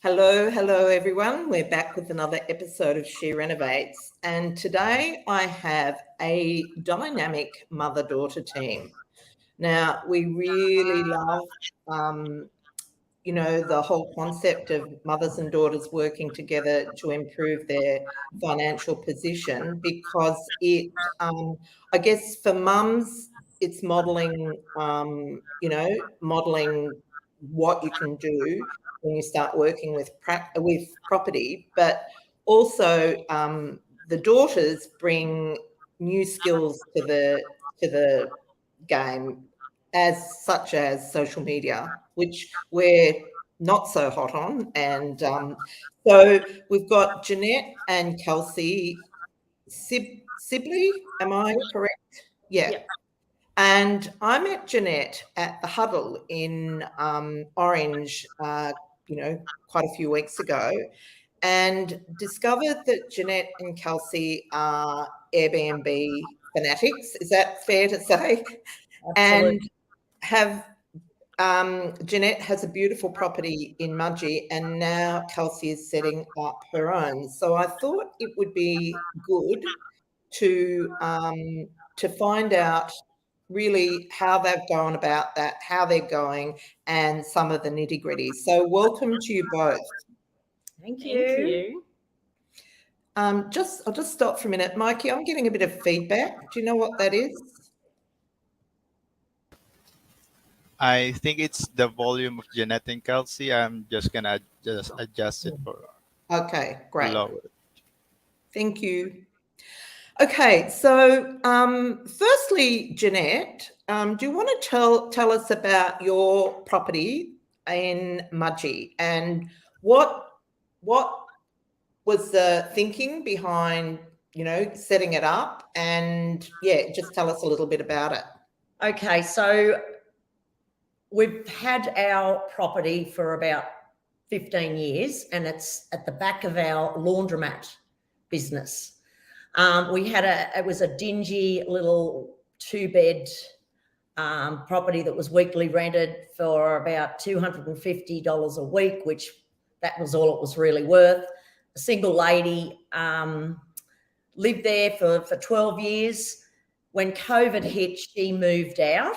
Hello, everyone. We're back with another episode of She Renovates. And today I have a dynamic mother-daughter team. Now, we really love, the whole concept of mothers and daughters working together to improve their financial position because I guess for mums, it's modelling, modelling what you can do when you start working with property, but also the daughters bring new skills to the game, as such as social media, which we're not so hot on. And so we've got Jeanette and Kelsie Sibley. Am I correct? Yeah. Yep. And I met Jeanette at the Huddle in Orange, quite a few weeks ago, and discovered that Jeanette and Kelsie are Airbnb fanatics. Is that fair to say? Absolutely. And have Jeanette has a beautiful property in Mudgee, and now Kelsie is setting up her own. So I thought it would be good to find out really how they've gone about that, how they're going, and some of the nitty-gritty. So welcome to you both. Thank you. I'll just stop for a minute. Mikey, I'm getting a bit of feedback. Do you know what that is? I think it's the volume of Jeanette and Kelsie. I'm just gonna just adjust it for Okay, great. lower. Thank you. Okay, so firstly, Jeanette, do you want to tell us about your property in Mudgee and what was the thinking behind, setting it up? And just tell us a little bit about it. Okay, so we've had our property for about 15 years and it's at the back of our laundromat business. It was a dingy little 2-bed property that was weekly rented for about $250 a week, which that was all it was really worth. A single lady lived there for 12 years. When COVID hit, she moved out,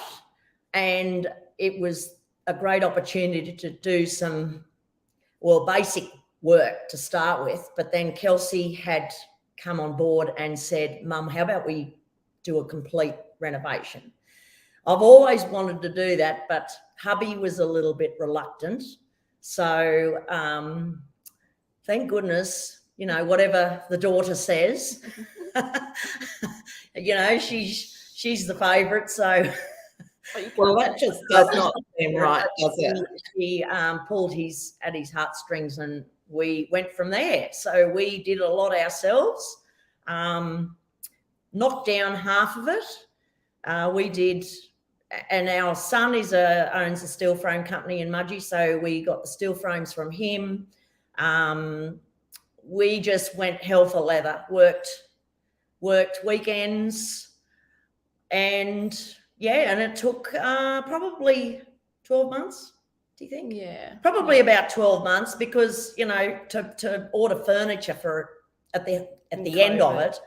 and it was a great opportunity to do some, basic work to start with. But then Kelsie had come on board and said, Mum, how about we do a complete renovation? I've always wanted to do that, but hubby was a little bit reluctant. So thank goodness, whatever the daughter says, she's the favourite. So well, that just does not seem right, does it? He pulled at his heartstrings, and we went from there. So we did a lot ourselves, knocked down half of it. We did, and our son owns a steel frame company in Mudgee, so we got the steel frames from him. We just went hell for leather, worked weekends, and it took probably 12 months. Do you think? Yeah. Probably about 12 months because, to order furniture at the end of it,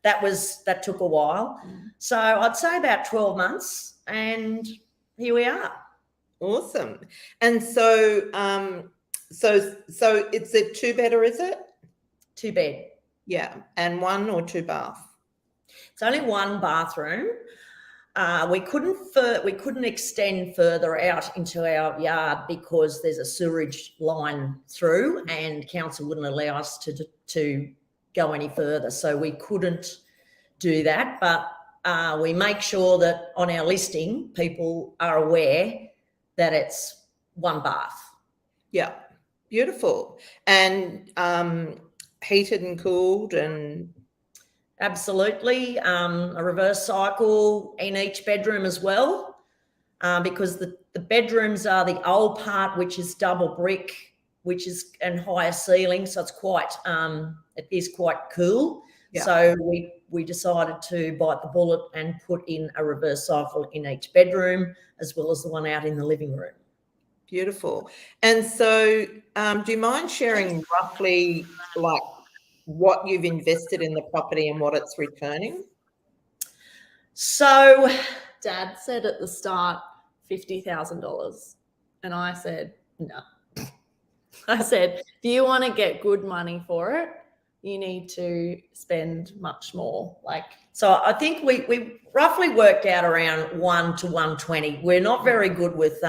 that took a while. So I'd say about 12 months, and here we are. Awesome. And so so it's a 2-bedder, is it? 2-bed. Yeah. And 1 or 2 bath? It's only 1 bathroom. We couldn't extend further out into our yard because there's a sewerage line through, and council wouldn't allow us to go any further. So we couldn't do that, but we make sure that on our listing, people are aware that it's 1 bath. Yeah, beautiful. And heated and cooled and... Absolutely. A reverse cycle in each bedroom as well, because the bedrooms are the old part, which is double brick, and higher ceiling. So it is quite cool. Yeah. So we decided to bite the bullet and put in a reverse cycle in each bedroom, as well as the one out in the living room. Beautiful. And so do you mind sharing roughly like what you've invested in the property and what it's returning? So Dad said at the start $50,000, and I said no. I said, if you want to get good money for it, you need to spend much more. So I think we roughly worked out around 1 to 120. We're not very good with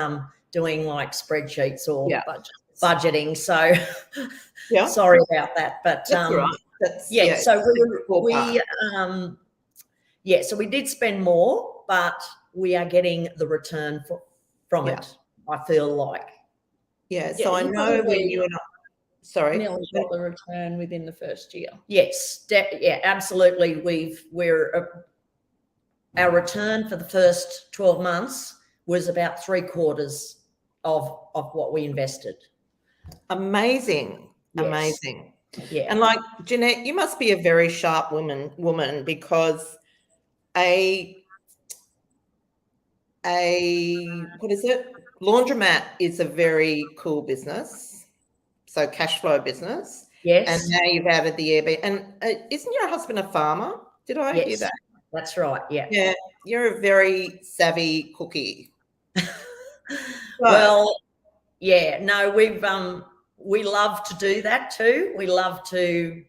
doing like spreadsheets or budgeting. So sorry about that. But That's all right. So we did spend more, but we are getting the return from it, I feel like. Yeah, so I know when you and I, sorry. Nearly got the return within the first year. Yes, absolutely. Our return for the first 12 months was about 3/4 of what we invested. Amazing. Yes. Amazing. Yeah. And like Jeanette, you must be a very sharp woman because what is it? Laundromat is a very cool business. So cash flow business. Yes. And now you've added the Airbnb. And isn't your husband a farmer? Did I hear that? That's right. Yeah. Yeah. You're a very savvy cookie. Well, yeah. No, we love to do that too. We love to,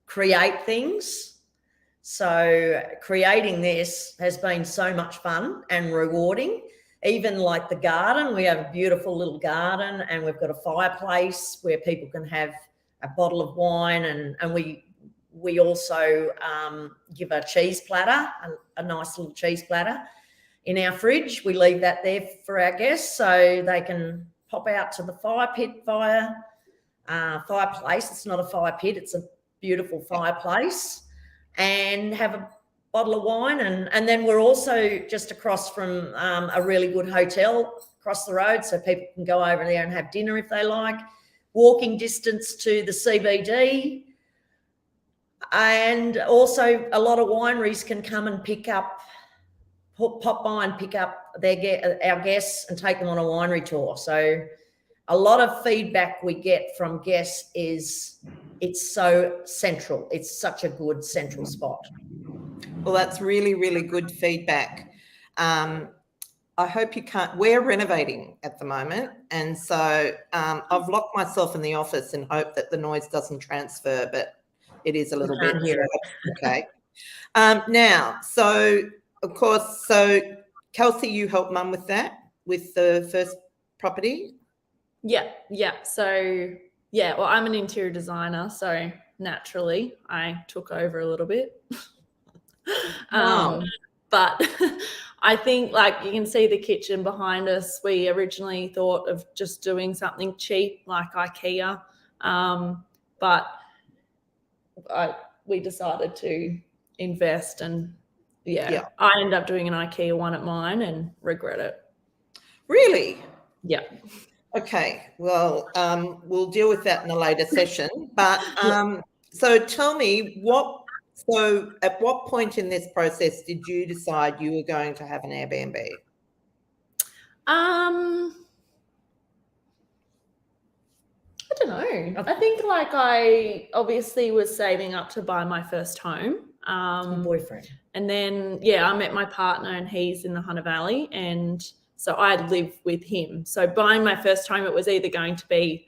create things. So creating this has been so much fun and rewarding. Even like the garden, we have a beautiful little garden and we've got a fireplace where people can have a bottle of wine, and we also give a cheese platter, a nice little cheese platter in our fridge. We leave that there for our guests so they can pop out to the fireplace. It's not a fire pit, it's a beautiful fireplace, and have a bottle of wine. And then we're also just across from a really good hotel across the road, so people can go over there and have dinner if they like. Walking distance to the CBD. And also a lot of wineries can come and pop by and pick up our guests and take them on a winery tour. So a lot of feedback we get from guests is it's so central. It's such a good central spot. Well, that's really, really good feedback. I hope you can't. We're renovating at the moment, and so I've locked myself in the office and hope that the noise doesn't transfer, but it is a little bit. Okay. Now, so of course, Kelsie, you helped Mum with that, with the first property. Yeah. So well, I'm an interior designer, so naturally I took over a little bit. Wow. But I think, like, you can see the kitchen behind us. We originally thought of just doing something cheap like IKEA, but we decided to invest, and I ended up doing an IKEA one at mine and regret it. Really? Yeah. Okay. Well, we'll deal with that in a later session. But so tell me So at what point in this process did you decide you were going to have an Airbnb? I don't know. I think I obviously was saving up to buy my first home. Boyfriend. And then, I met my partner and he's in the Hunter Valley. And so I live with him. So buying my first home, it was either going to be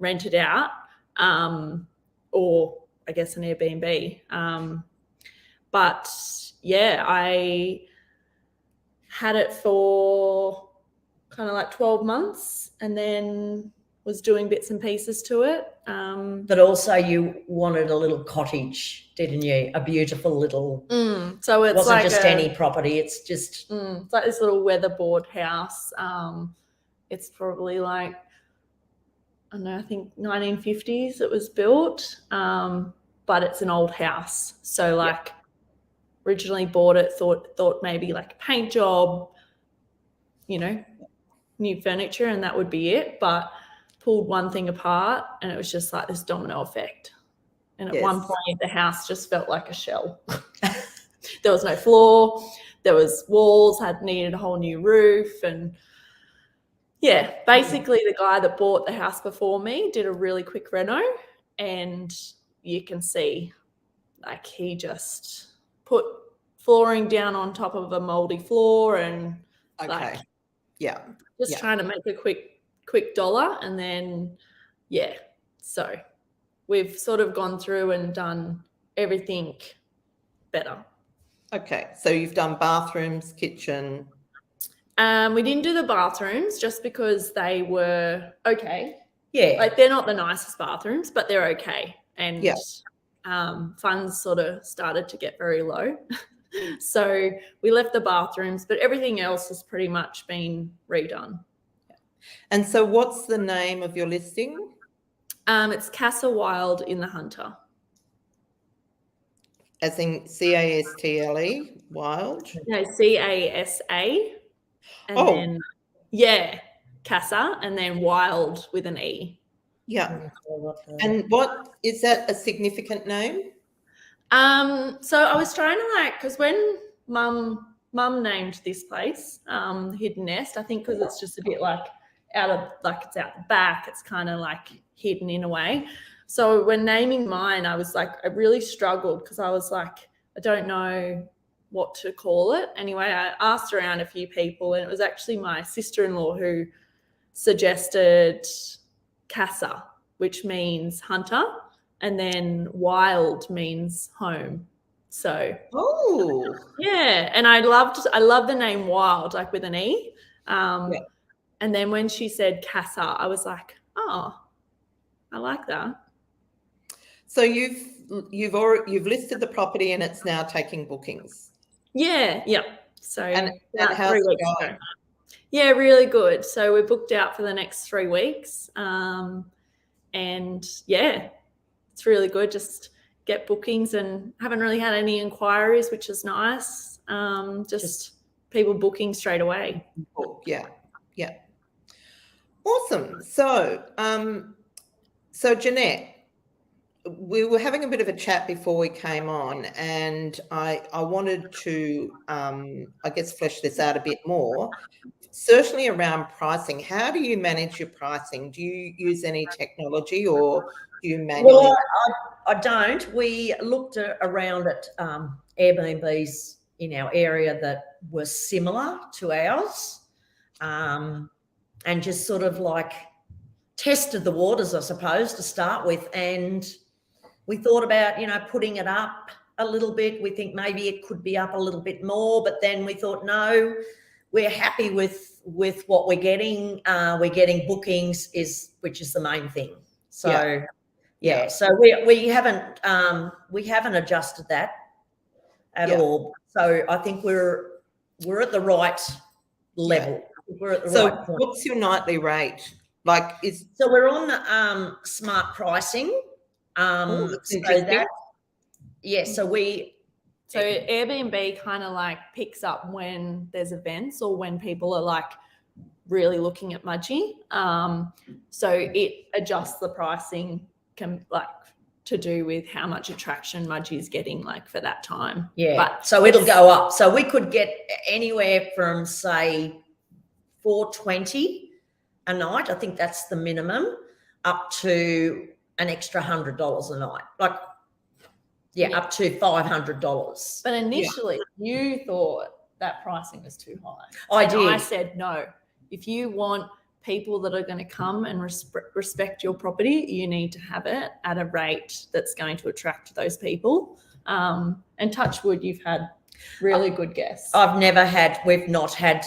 rented out or I guess an Airbnb. But I had it for kind of like 12 months and then was doing bits and pieces to it. But also you wanted a little cottage, didn't you? A beautiful little, so it wasn't just any property. It's just. It's like this little weatherboard house. It's probably like, I don't know, I think 1950s it was built, but it's an old house. So originally bought it, thought maybe like a paint job, new furniture, and that would be it. But pulled one thing apart and it was just like this domino effect. And at one point the house just felt like a shell. There was no floor. there was walls had needed a whole new roof, and yeah, basically the guy that bought the house before me did a really quick reno, and you can see like he just put flooring down on top of a moldy floor and like just trying to make a quick dollar. And then so we've sort of gone through and done everything better. Okay, so you've done bathrooms, kitchen. We didn't do the bathrooms just because they were okay. Yeah. Like they're not the nicest bathrooms, but they're okay. And funds sort of started to get very low. So we left the bathrooms, but everything else has pretty much been redone. And so what's the name of your listing? It's Casa Wild in the Hunter. As in Castle, Wild? No, CASA. And then, Casa, and then Wild with an E. Yeah. And what is that a significant name? So I was trying to because when mum named this place Hidden Nest, I think because it's just a bit it's out the back, it's kind of like hidden in a way. So when naming mine, I was I really struggled because I was I don't know what to call it. Anyway, I asked around a few people, and it was actually my sister-in-law who suggested Casa, which means hunter, and then wild means home. So and I love the name Wild, with an E. And then when she said Casa, I was oh, I like that. So you've listed the property and it's now taking bookings. Yeah. So and how's 3 weeks ago. Yeah, really good. So we're booked out for the next 3 weeks. And it's really good. Just get bookings, and haven't really had any inquiries, which is nice. Just people booking straight away. Yeah. Awesome. So Jeanette, we were having a bit of a chat before we came on, and I wanted to, flesh this out a bit more. Certainly around pricing. How do you manage your pricing? Do you use any technology, or do you manually? Well, I don't. We looked around at Airbnbs in our area that were similar to ours, and just sort of tested the waters, I suppose, to start with. And we thought about, putting it up a little bit. We think maybe it could be up a little bit more, but then we thought, no, we're happy with what we're getting. We're getting bookings, which is the main thing. So so we haven't adjusted that at all. So I think we're at the right level. We're at the right point. What's your nightly rate? So we're on smart pricing. So Airbnb kind of picks up when there's events or when people are really looking at Mudgee. So it adjusts the pricing to do with how much attraction Mudgee is getting for that time. So it'll go up. So we could get anywhere from say $420 a night. I think that's the minimum, up to an extra $100 a night. Up to $500. But initially you thought that pricing was too high. I did. I said, no, if you want people that are going to come and respect your property, you need to have it at a rate that's going to attract those people. And touch wood, you've had really good guests. We've not had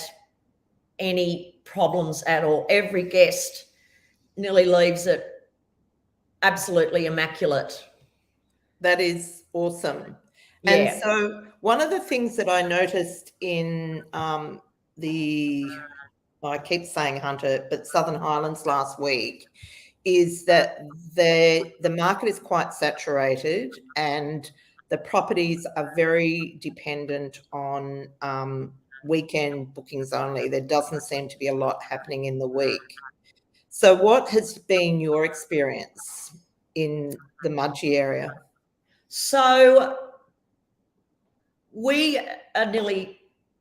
any problems at all. Every guest nearly leaves it absolutely immaculate. That is awesome. And so one of the things that I noticed in I keep saying Hunter, but Southern Highlands last week, is that the market is quite saturated and the properties are very dependent on weekend bookings only. There doesn't seem to be a lot happening in the week. So what has been your experience in the Mudgee area? So we are nearly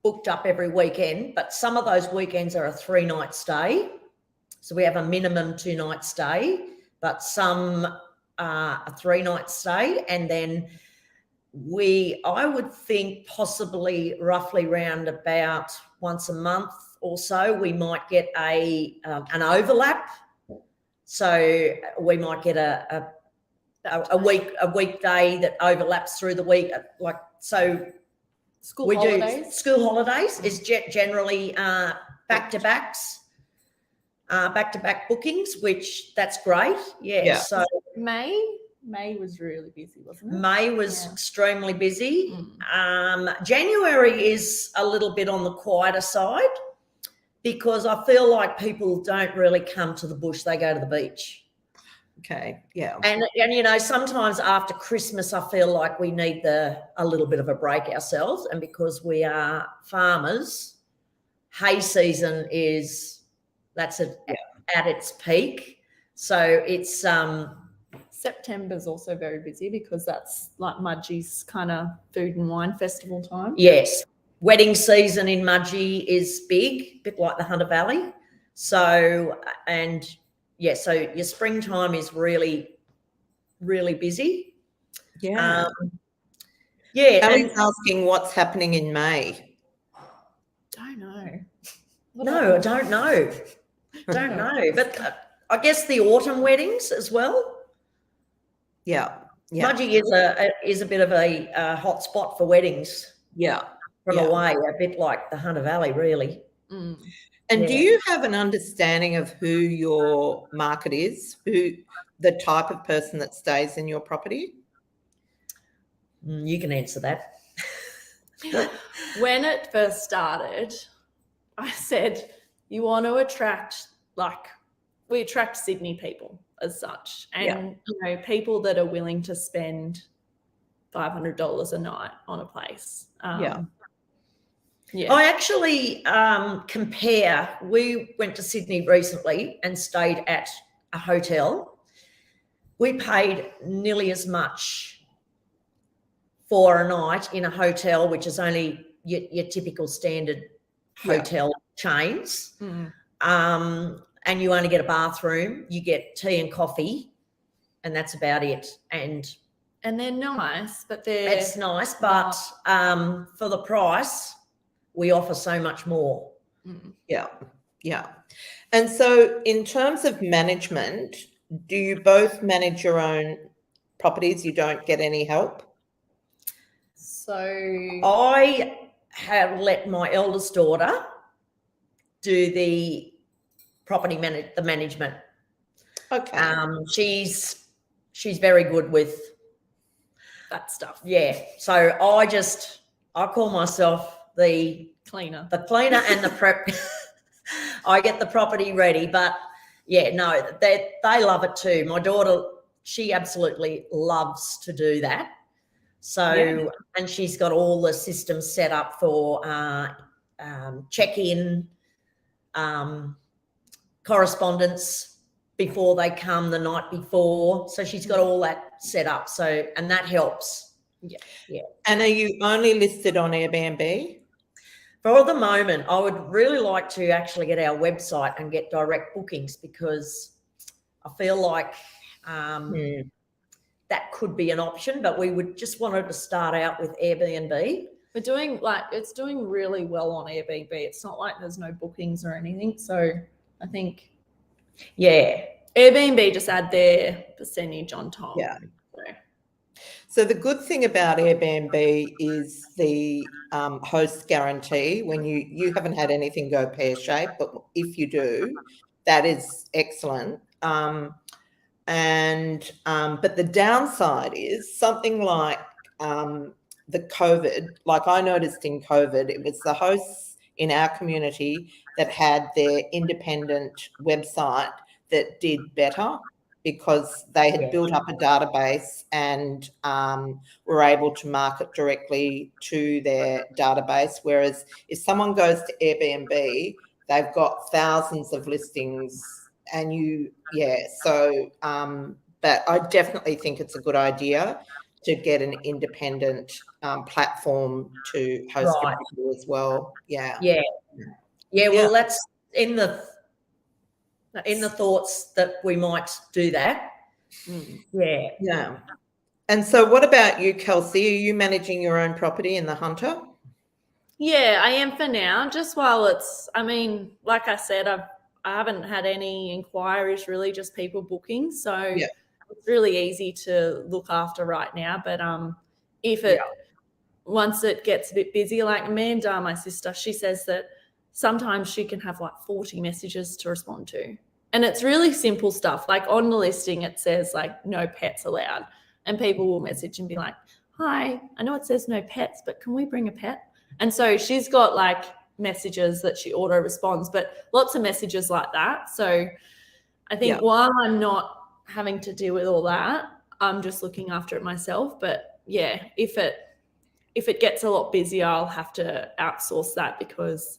booked up every weekend, but some of those weekends are a 3-night stay. So we have a minimum 2-night stay, but some are a 3-night stay. And then I would think possibly roughly round about once a month or so, we might get an overlap. So we might get a weekday that overlaps through the week, like so. School holidays. Do school holidays is generally back-to-back bookings, which that's great. Yeah. So May was really busy, wasn't it? May was extremely busy. January is a little bit on the quieter side because I feel like people don't really come to the bush; they go to the beach. Okay, yeah. And you know, sometimes after Christmas, I feel like we need a little bit of a break ourselves. And because we are farmers, hay season at its peak. So it's September's also very busy because that's like Mudgee's kind of food and wine festival time. Yes, wedding season in Mudgee is big, a bit like the Hunter Valley. So so your springtime is really, really busy. Yeah. Ellie's asking what's happening in May. Don't know. No, I don't know. Don't know. But I guess the autumn weddings as well. Yeah. Mudgee is a bit of a hot spot for weddings. Yeah. From away, a bit like the Hunter Valley, really. And do you have an understanding of who your market is, who the type of person that stays in your property? You can answer that. When it first started, I said, you want to attract, we attract Sydney people as such. And, you know, people that are willing to spend $500 a night on a place. I actually compare. We went to Sydney recently and stayed at a hotel. We paid nearly as much for a night in a hotel, which is only your typical standard hotel chains. And you only get a bathroom, you get tea and coffee, and that's about it. And they're nice, but it's nice, but for the price, we offer so much more. Yeah. And so in terms of management, do you both manage your own properties? You don't get any help? So I have let my eldest daughter do the the management. Okay. She's very good with that stuff. Yeah. So I call myself the cleaner and the prep. I get the property ready, but they love it too. My daughter, she absolutely loves to do that. So, and she's got all the systems set up for check-in, correspondence before they come the night before. So she's got all that set up. So, and that helps. Yeah. And are you only listed on Airbnb? For the moment, I would really like to actually get our website and get direct bookings because I feel like that could be an option, but we would just wanted to start out with Airbnb. We're doing it's doing really well on Airbnb. It's not like there's no bookings or anything. So I think, Airbnb just add their percentage on top. Yeah. So the good thing about Airbnb is the host guarantee. When you haven't had anything go pear-shaped, but if you do, that is excellent. But the downside is something like the COVID. Like I noticed in COVID, it was the hosts in our community that had their independent website that did better, because they had built up a database and were able to market directly to their database. Whereas if someone goes to Airbnb, they've got thousands of listings and but I definitely think it's a good idea to get an independent platform to host your Right. property as well. Yeah. Yeah. Yeah, well, Yeah. that's in the thoughts that we might do that. Yeah. Yeah. And so what about you, Kelsie? Are you managing your own property in the Hunter? Yeah, I am for now. Just while it's, I mean, like I said, I haven't had any inquiries really, just people booking. So Yeah. it's really easy to look after right now. But if it once it gets a bit busy, like Amanda, my sister, she says that sometimes she can have like 40 messages to respond to. And it's really simple stuff. Like on the listing, it says like no pets allowed. And people will message and be like, hi, I know it says no pets, but can we bring a pet? And so she's got like messages that she auto responds, but lots of messages like that. So I think while I'm not having to deal with all that, I'm just looking after it myself. But yeah, if it gets a lot busier, I'll have to outsource that because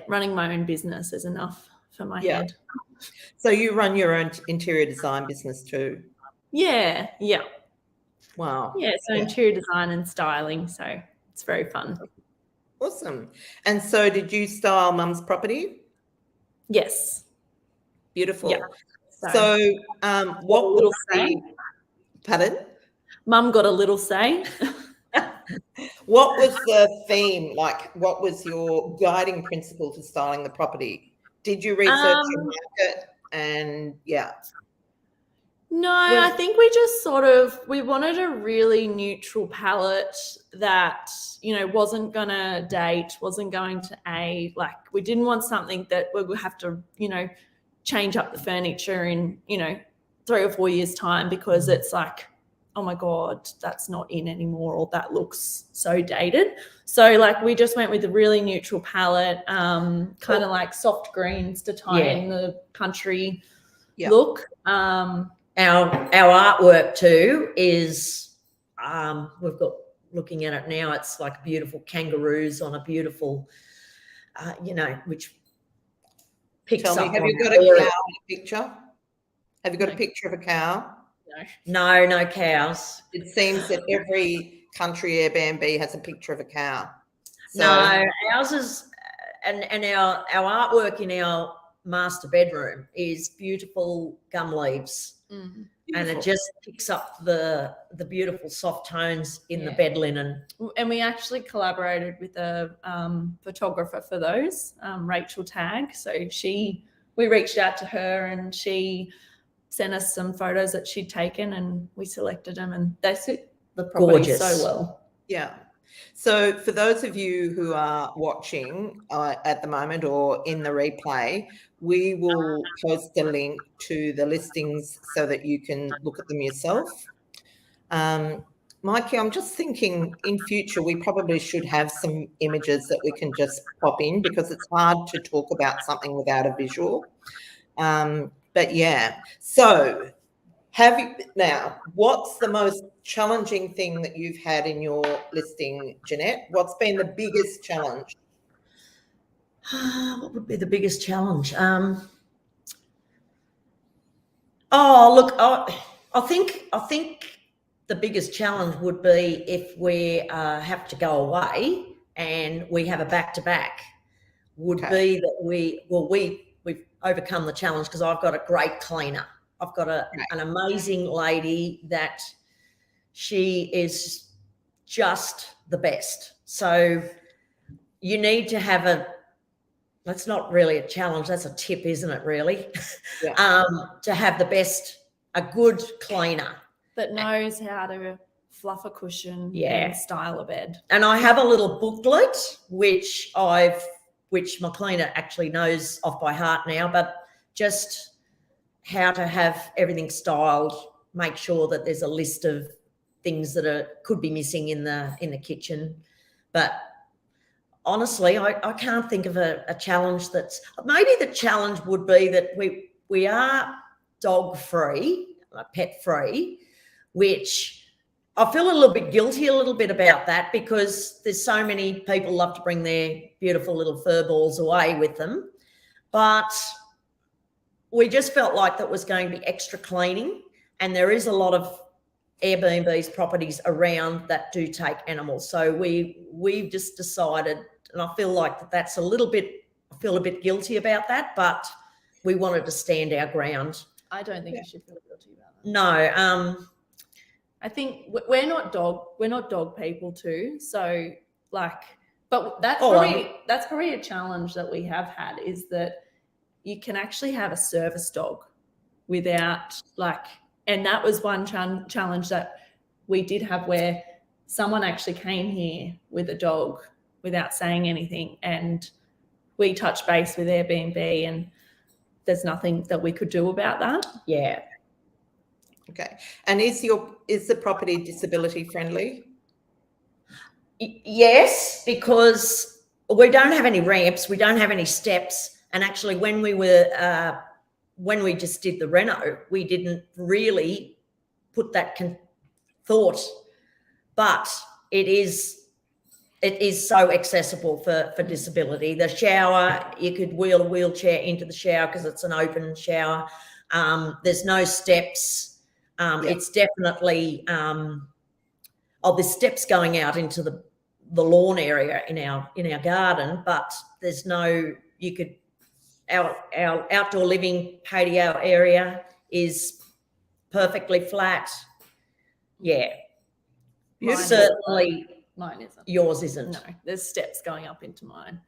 running my own business is enough for my head. So you run your own interior design business too? Yeah. Wow. Yeah, so interior design and styling, so it's very fun. Awesome. And so did you style Mum's property? Yes. Beautiful. Yeah. So what was the pardon? Mum got a little say. What was the theme? Like, what was your guiding principle to styling the property? Did you research your market? And No, I think we just we wanted a really neutral palette that, wasn't going to date, wasn't going to age. Like, we didn't want something that we would have to, change up the furniture in, 3 or 4 years' time because it's like, oh my God, that's not in anymore, or that looks so dated. So like we just went with a really neutral palette, kind of like soft greens to tie in the country look. Our artwork too is we've got, looking at it now, it's like beautiful kangaroos on a beautiful which picks Tell up. me, have you got a cow in a picture? Have you got a picture of a cow? No cows. It seems that every country Airbnb has a picture of a cow. So, no, ours is, and our artwork in our master bedroom is beautiful gum leaves. Mm-hmm. And it just picks up the beautiful soft tones in the bed linen. And we actually collaborated with a photographer for those, Rachel Tagg. So we reached out to her and she sent us some photos that she'd taken and we selected them, and they suit the property so well. Yeah. So for those of you who are watching at the moment or in the replay, we will post a link to the listings so that you can look at them yourself. Mikey, I'm just thinking in future we probably should have some images that we can just pop in because it's hard to talk about something without a visual. But yeah, so what's the most challenging thing that you've had in your listing, Jeanette? What's been the biggest challenge? What would be the biggest challenge? I think the biggest challenge would be if we have to go away and we have a back-to-back. Be that we've overcome the challenge because I've got a great cleaner. I've got an amazing lady that she is just the best. So you need to have that's not really a challenge, that's a tip, isn't it, really? Yeah. To have a good cleaner. That knows how to fluff a cushion and style a bed. And I have a little booklet, which my cleaner actually knows off by heart now, but just how to have everything styled, make sure that there's a list of things that could be missing in the kitchen. But honestly, I can't think of a challenge that's, maybe the challenge would be that we are dog free, pet free, which I feel a little bit guilty about that because there's so many people love to bring their beautiful little fur balls away with them. But we just felt like that was going to be extra cleaning, and there is a lot of Airbnbs, properties around that do take animals. So we've just decided, and I feel like that's I feel a bit guilty about that, but we wanted to stand our ground. I don't think you should feel guilty about that. No, I think we're not dog people too. So like, but that's probably a challenge that we have had, is that you can actually have a service dog without and that was one challenge that we did have, where someone actually came here with a dog without saying anything, and we touched base with Airbnb, and there's nothing that we could do about that. Yeah. Okay. And is the property disability friendly? Yes, because we don't have any ramps, we don't have any steps, and actually when we just did the reno, we didn't really put that thought, but it is so accessible for disability. The shower, you could wheel a wheelchair into the shower because it's an open shower. There's no steps. It's definitely there's steps going out into the lawn area in our garden, but there's no, our outdoor living patio area is perfectly flat. Yeah. Certainly mine isn't. Yours isn't. No, there's steps going up into mine.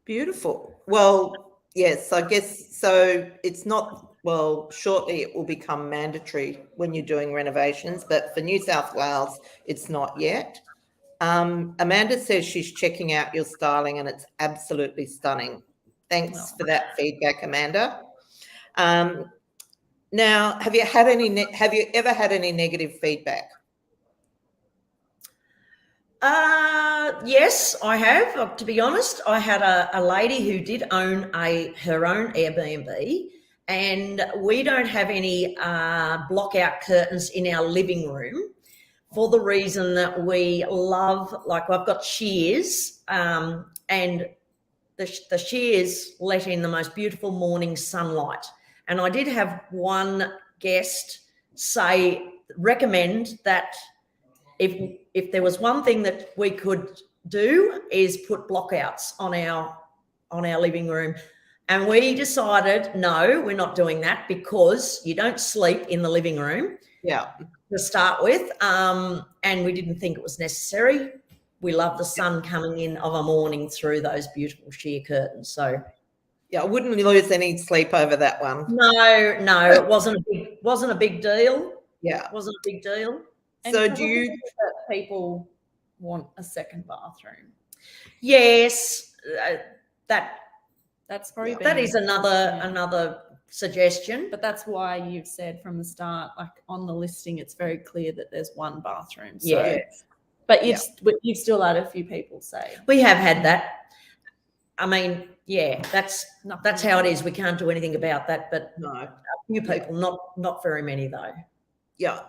Beautiful. Well, yes, I guess so. It's not, well, shortly it will become mandatory when you're doing renovations, but for New South Wales, it's not yet. Amanda says she's checking out your styling and it's absolutely stunning. Thanks for that feedback, Amanda. Now, have you ever had any negative feedback? Yes, I have. To be honest, I had a lady who did own her own Airbnb, and we don't have any block-out curtains in our living room, for the reason that we love, I've got shears, and the shears let in the most beautiful morning sunlight. And I did have one guest recommend that if there was one thing that we could do, is put blockouts on our living room. And we decided, no, we're not doing that, because you don't sleep in the living room. Yeah. To start with, and we didn't think it was necessary. We love the sun coming in of a morning through those beautiful sheer curtains. So, yeah, I wouldn't lose any sleep over that one. No, it wasn't a big deal. Yeah, it wasn't a big deal. And so do you? That people want a second bathroom? Yes, that's probably that is another suggestion. But that's why you've said from the start, on the listing, it's very clear that there's one bathroom. So, yeah. But you've still had a few people say. We have had that. I mean, yeah, that's how it is. We can't do anything about that. But No. A few people, not very many though. Yeah.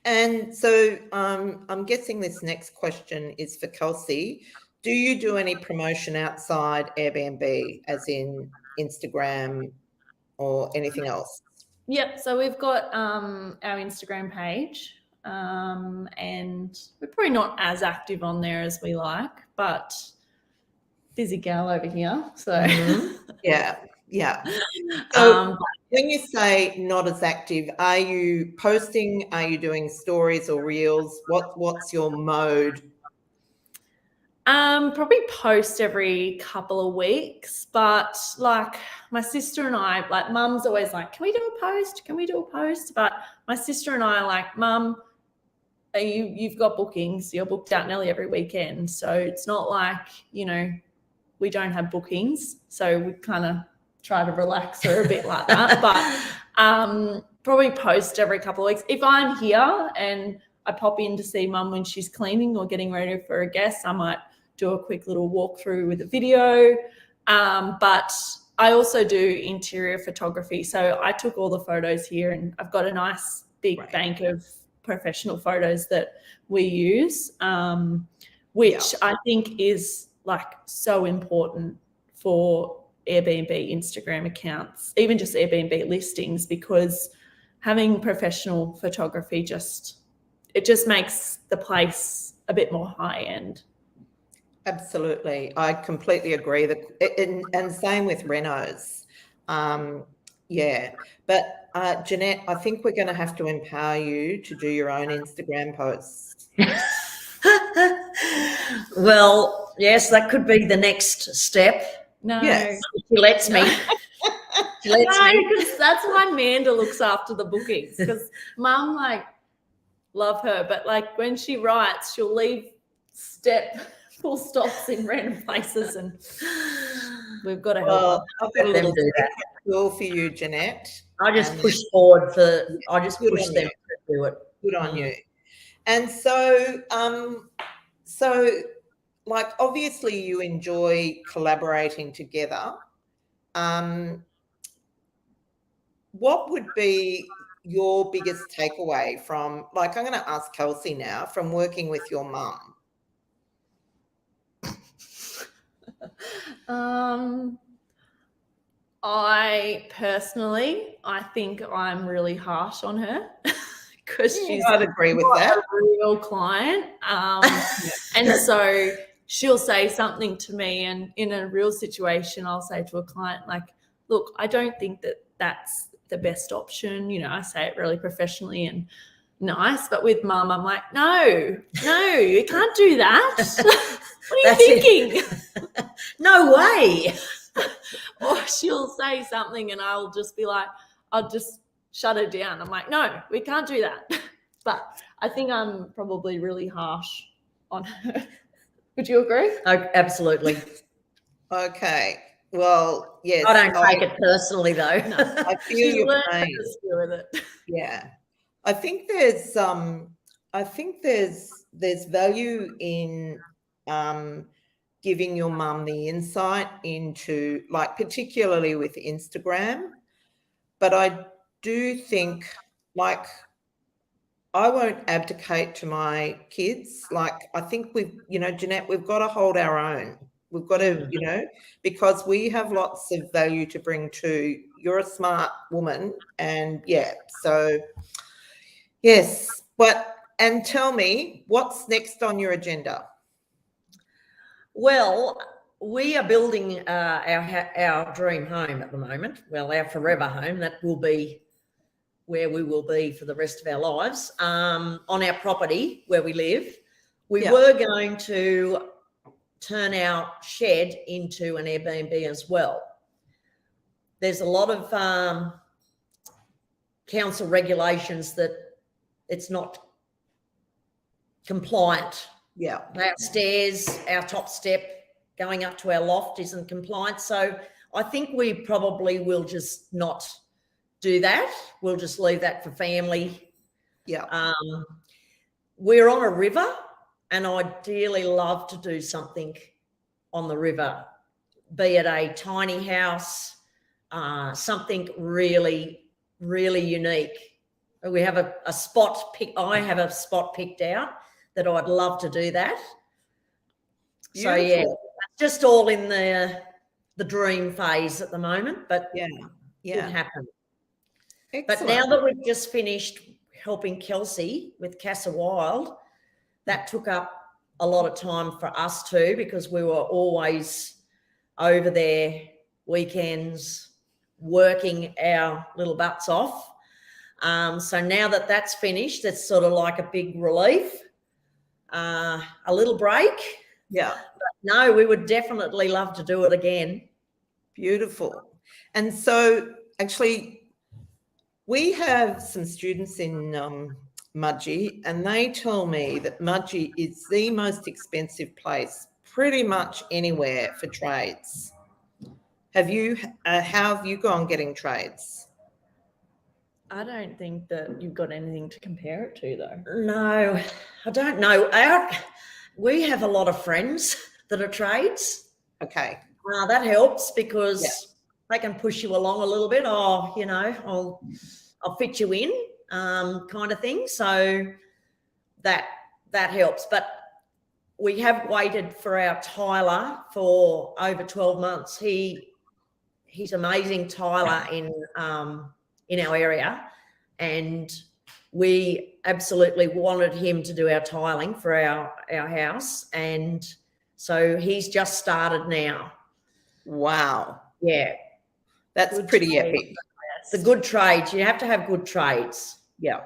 And so I'm guessing this next question is for Kelsie. Do you do any promotion outside Airbnb, as in Instagram or anything else? Yep. So we've got our Instagram page, and we're probably not as active on there as we like, but busy gal over here. So Yeah. So when you say not as active, are you posting? Are you doing stories or reels? What's your mode? Probably post every couple of weeks, but my sister and I, mum's always like, can we do a post? Can we do a post? But my sister and I are like, Mum, you've got bookings. You're booked out nearly every weekend. So it's not like, we don't have bookings. So we kind of try to relax her a bit like that. But probably post every couple of weeks. If I'm here and I pop in to see Mum when she's cleaning or getting ready for a guest, I might do a quick little walkthrough with a video. But I also do interior photography. So I took all the photos here, and I've got a nice big bank of professional photos that we use, which I think is so important for Airbnb Instagram accounts, even just Airbnb listings, because having professional photography it just makes the place a bit more high end. Absolutely. I completely agree. And same with renos. Yeah. But Jeanette, I think we're going to have to empower you to do your own Instagram posts. Well, yes, that could be the next step. No. Yes. She lets me. She lets No, me. because that's why Amanda looks after the bookings. Because Mum, like, love her, but like when she writes, she'll leave full stops in random places, and we've got to help her. I've got a Let them little do that. tool for you, Jeanette. I just push forward I just Good push on them you. to do it. Good on you. And so, like, obviously you enjoy collaborating together. What would be your biggest takeaway from, like, I'm going to ask Kelsie now, from working with your mum? I think I'm really harsh on her because she's I'd agree with that. a real client. And so she'll say something to me, and in a real situation, I'll say to a client, like, look, I don't think that that's the best option. You know, I say it really professionally and nice, but with Mum, I'm like, no, you can't do that. What are you thinking? No way. Or she'll say something and I'll just be like, I'll just shut her down. I'm like, no, we can't do that. But I think I'm probably really harsh on her. Would you agree? Oh, absolutely. Okay. Well, yes. I don't take it personally, though. No. I feel She's your learned pain. to deal with it. Yeah. I think there's value in giving your mum the insight into, like, particularly with Instagram. But I do think, like, I won't abdicate to my kids. Like, I think Jeanette, we've got to hold our own. We've got to, because we have lots of value to bring to. You're a smart woman, and so yes. And tell me, what's next on your agenda? Well, we are building our dream home at the moment. Well, our forever home. That will be where we will be for the rest of our lives, on our property where we live. We were going to turn our shed into an Airbnb as well. There's a lot of council regulations that it's not compliant. Yeah. Our stairs, our top step going up to our loft isn't compliant. So I think we probably will just not do that. We'll just leave that for family. Yeah. We're on a river, and I'd dearly love to do something on the river, be it a tiny house, something really, really unique. We have a spot I have a spot picked out that I'd love to do that. Beautiful. So yeah, just all in the dream phase at the moment, but it could happen. Excellent. But now that we've just finished helping Kelsie with Casa Wild, that took up a lot of time for us too, because we were always over there weekends working our little butts off. So now that that's finished, it's sort of like a big relief, a little break. Yeah. But no, we would definitely love to do it again. Beautiful. And so actually, we have some students in Mudgee, and they tell me that Mudgee is the most expensive place pretty much anywhere for trades. How have you gone getting trades? I don't think that you've got anything to compare it to, though. No, I don't know. We have a lot of friends that are trades. Okay. That helps because they can push you along a little bit. Oh, I'll fit you in, kind of thing. So that helps. But we have waited for our tiler for over 12 months. He's amazing tiler in our area, and we absolutely wanted him to do our tiling for our house, and so he's just started now. Wow. Yeah, That's Good pretty trade. epic. the good trades. You have to have good trades. Yeah.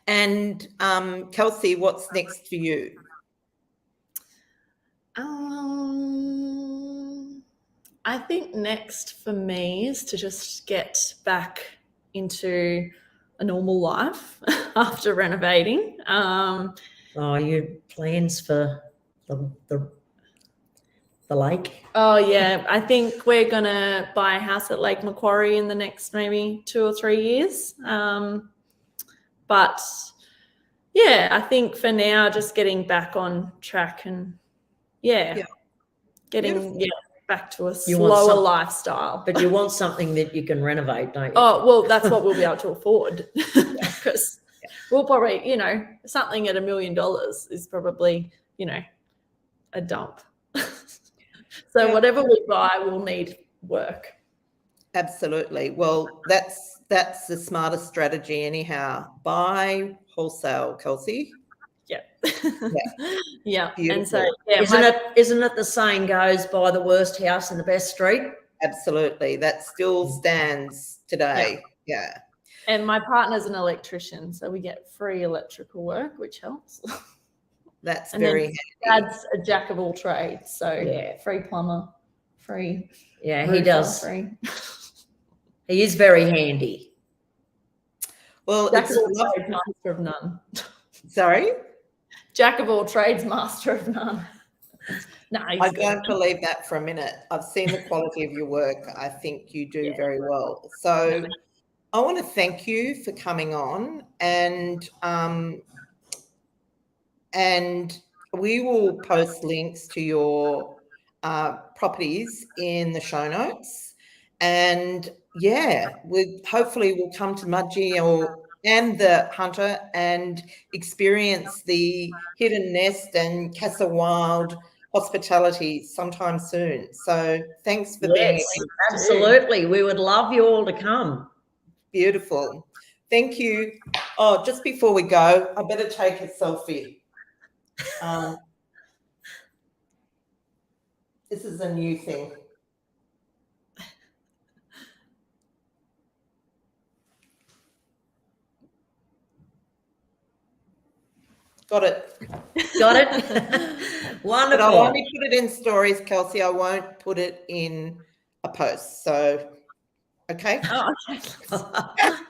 And Kelsie, what's next for you? I think next for me is to just get back into a normal life after renovating. Your plans for the lake? Oh yeah, I think we're gonna buy a house at Lake Macquarie in the next maybe 2 or 3 years. But yeah, I think for now, just getting back on track and getting back to a slower lifestyle. But you want something that you can renovate, don't you? Oh well, that's what we'll be able to afford, because we'll probably, something at $1 million is probably, a dump. So whatever we buy will need work. Absolutely. Well, that's the smartest strategy anyhow. Buy wholesale, Kelsie. Yeah. Yeah. Beautiful. And so isn't it the saying goes, buy the worst house in the best street? Absolutely. That still stands today. Yeah. And my partner's an electrician, so we get free electrical work, which helps. That's and very then handy. Dad's a jack of all trades, so free plumber, free. Yeah, roofer, he does. Free. He is very handy. Well, Jack of all trades, master of none. Sorry? Jack of all trades, master of none. No, I don't believe that for a minute. I've seen the quality of your work. I think you do very well. So I want to thank you for coming on, and we will post links to your properties in the show notes. And we hopefully will come to Mudgee and the Hunter and experience the Hidden Nest and Casa Wild hospitality sometime soon. So thanks for being here. Absolutely. We would love you all to come. Beautiful. Thank you. Oh, just before we go, I better take a selfie. This is a new thing. Got it. Got it? Wonderful. But I'll only put it in stories, Kelsie. I won't put it in a post. So, okay. Oh,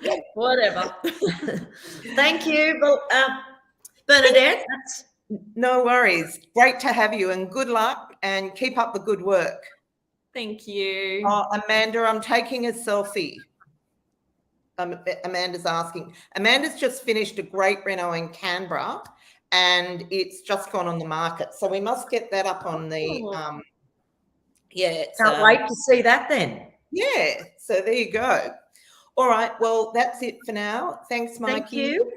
okay. Whatever. Thank you, Bernadette. No worries. Great to have you, and good luck, and keep up the good work. Thank you. Oh, Amanda, I'm taking a selfie. Amanda's asking. Amanda's just finished a great reno in Canberra, and it's just gone on the market. So we must get that up on the Can't wait to see that then. Yeah. So there you go. All right. Well, that's it for now. Thanks, Mikey. Thank you.